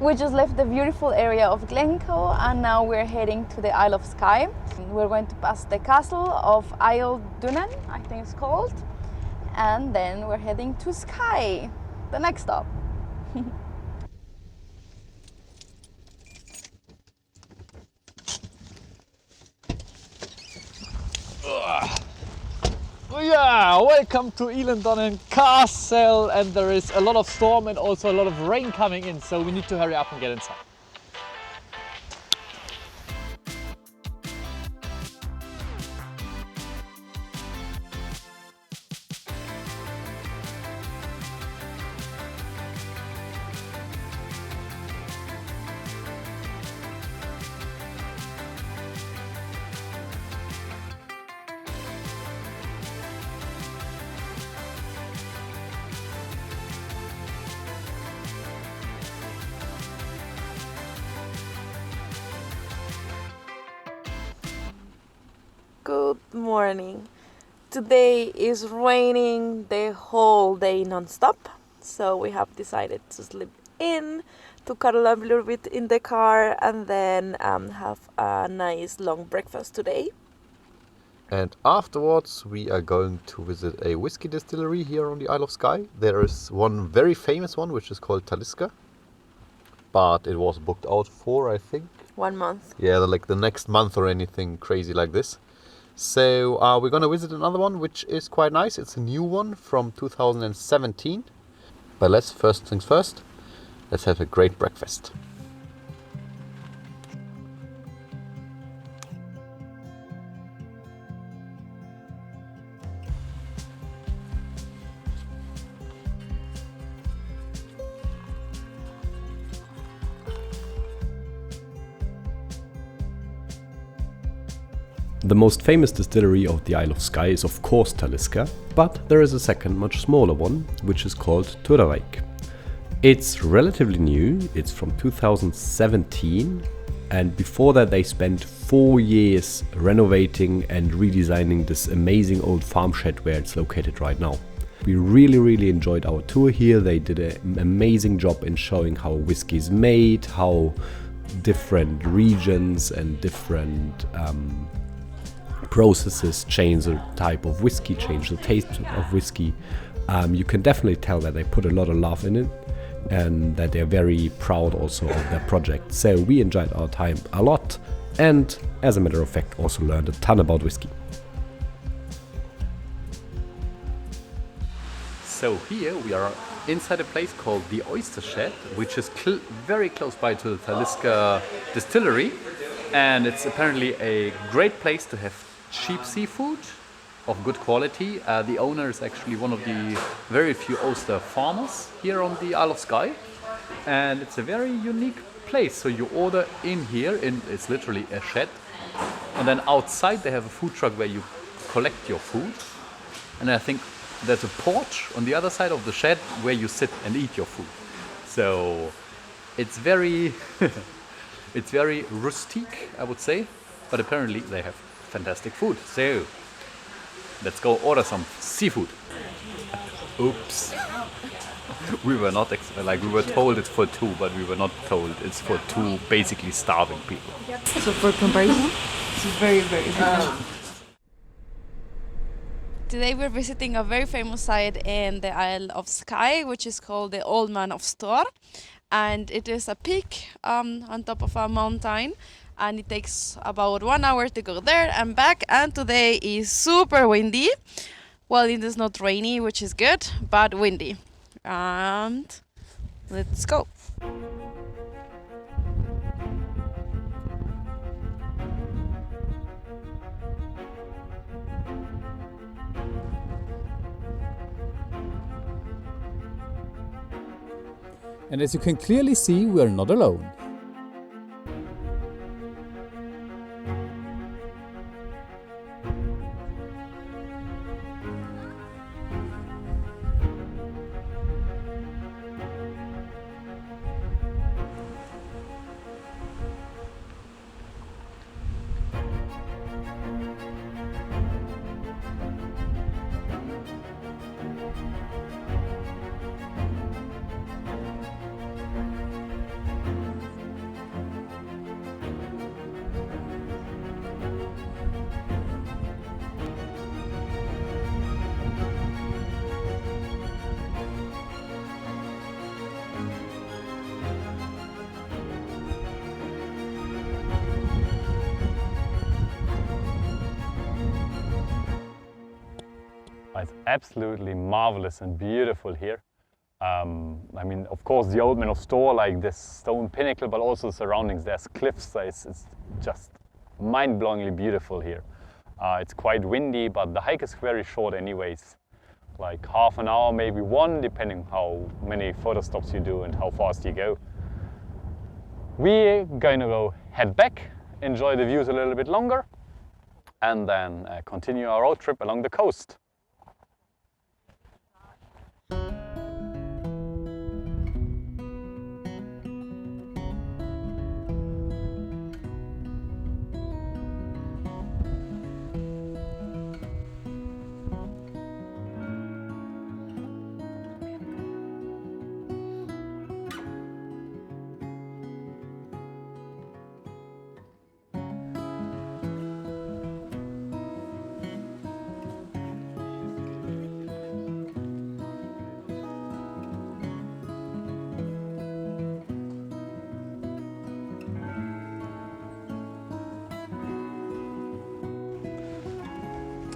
We just left the beautiful area of Glencoe and now we're heading to the Isle of Skye. We're going to pass the castle of Isle Dunan, I think it's called, and then we're heading to Skye, the next stop. Yeah, welcome to Eilean Castle, and there is a lot of storm and also a lot of rain coming in, so we need to hurry up and get inside. Good morning. Today is raining the whole day non-stop, so we have decided to sleep in, to cuddle up a little bit in the car, and then have a nice long breakfast today. And afterwards we are going to visit a whiskey distillery here on the Isle of Skye. There is one very famous one which is called Talisker, but it was booked out for, I think, 1 month. yeah, like the next month or anything crazy like this. So we're gonna visit another one which is quite nice. It's a new one from 2017. But first things first, let's have a great breakfast. The most famous distillery of the Isle of Skye is of course Talisker, but there is a second, much smaller one, which is called Turavik. It's relatively new, it's from 2017, and before that they spent 4 years renovating and redesigning this amazing old farm shed where it's located right now. We really enjoyed our tour here. They did an amazing job in showing how whiskey is made, how different regions and different processes change the type of whiskey, change the taste of whiskey. You can definitely tell that they put a lot of love in it and that they're very proud also of their project. So we enjoyed our time a lot, and as a matter of fact also learned a ton about whiskey. So here we are inside a place called the Oyster Shed, which is very close by to the Talisker distillery, and it's apparently a great place to have cheap seafood of good quality. The owner is actually one of the very few oyster farmers here on the Isle of Skye, and it's a very unique place. So you order in here, it's literally a shed, and then outside they have a food truck where you collect your food, and I think there's a porch on the other side of the shed where you sit and eat your food. So it's very it's very rustique, I would say, but apparently they have fantastic food. So let's go order some seafood. Oops. We were not we were told it's for 2, but we were not told it's for 2 basically starving people. So for comparison, this is very different. Today we're visiting a very famous site in the Isle of Skye, which is called the Old Man of Storr, and it is a peak on top of a mountain, and it takes about 1 hour to go there and back. And today is super windy. Well, it is not rainy, which is good, but windy. And let's go. And as you can clearly see, we are not alone. absolutely marvelous and beautiful here. I mean, of course, the Old Man of Store, like this stone pinnacle, but also the surroundings. There's cliffs. It's just mind-blowingly beautiful here. It's quite windy, but the hike is very short anyways. Like half an hour, maybe one, depending how many photo stops you do and how fast you go. We're going to go head back, enjoy the views a little bit longer, and then continue our road trip along the coast.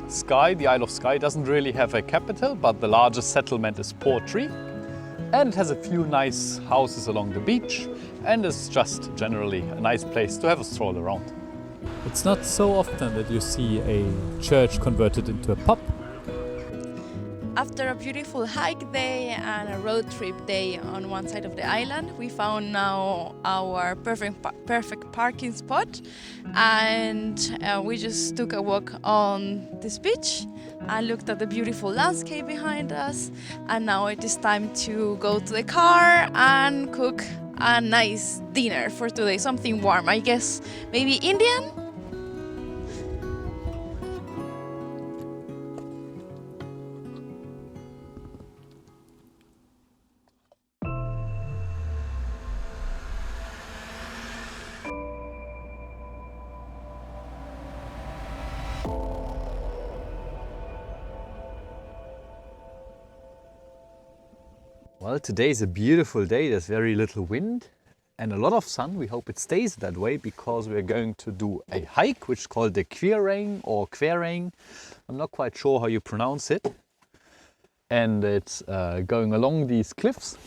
Skye, the Isle of Skye, doesn't really have a capital, but the largest settlement is Portree. And it has a few nice houses along the beach, and it's just generally a nice place to have a stroll around. It's not so often that you see a church converted into a pub. After a beautiful hike day and a road trip day on one side of the island, we found now our perfect parking spot, and we just took a walk on this beach and looked at the beautiful landscape behind us. And now it is time to go to the car and cook a nice dinner for today, something warm, I guess, maybe Indian? Well, today is a beautiful day. There's very little wind and a lot of sun. We hope it stays that way because we're going to do a hike which is called the Quiraing or Quiraing. I'm not quite sure how you pronounce it. And it's going along these cliffs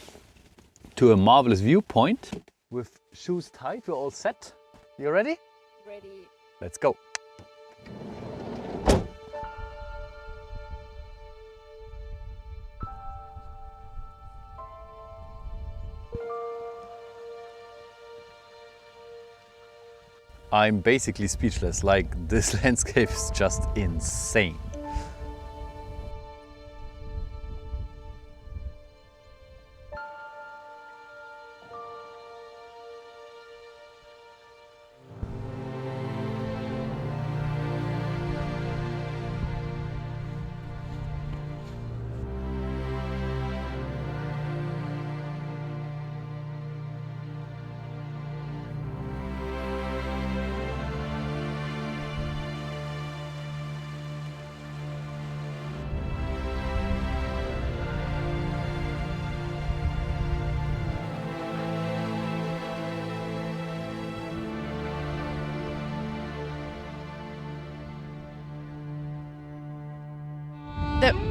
to a marvelous viewpoint with shoes tied. We're all set. You ready? Ready. Let's go. I'm basically speechless, like this landscape is just insane.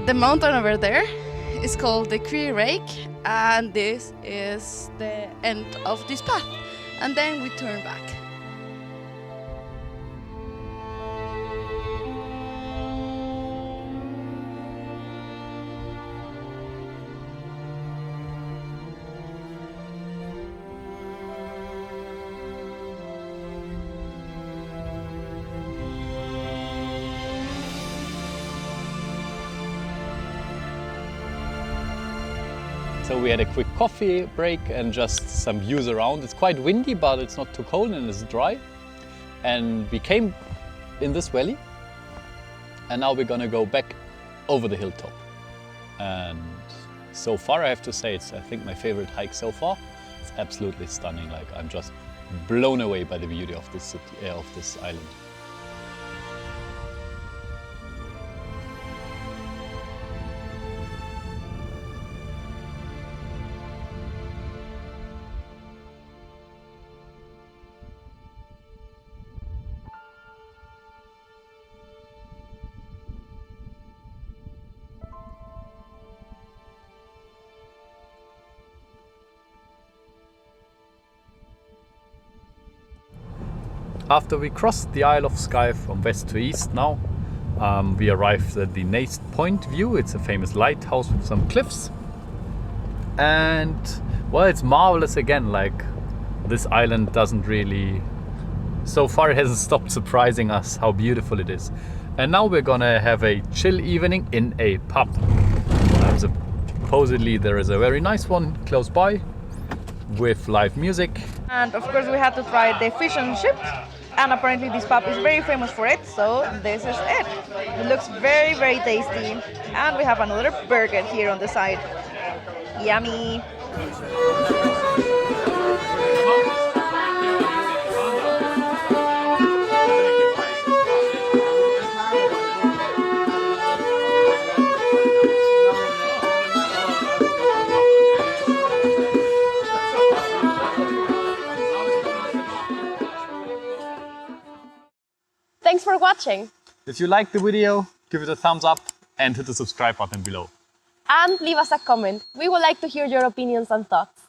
The mountain over there is called the Quiraing, and this is the end of this path. And then we turn back. So we had a quick coffee break and just some views around. It's quite windy, but it's not too cold and it's dry. And we came in this valley, and now we're gonna go back over the hilltop. And so far I have to say it's, I think, my favorite hike so far. It's absolutely stunning. Like, I'm just blown away by the beauty of this city, of this island. After we crossed the Isle of Skye from west to east now, we arrived at the Naste Point view. It's a famous lighthouse with some cliffs. And well, it's marvelous again, like this island doesn't really, so far it hasn't stopped surprising us how beautiful it is. And now we're gonna have a chill evening in a pub. Supposedly there is a very nice one close by with live music. And of course we had to try the fish and chips, and apparently this pub is very famous for it, so this is it. It looks very, very tasty. And we have another burger here on the side. Yummy! Thanks for watching! If you liked the video, give it a thumbs up and hit the subscribe button below. And leave us a comment. We would like to hear your opinions and thoughts.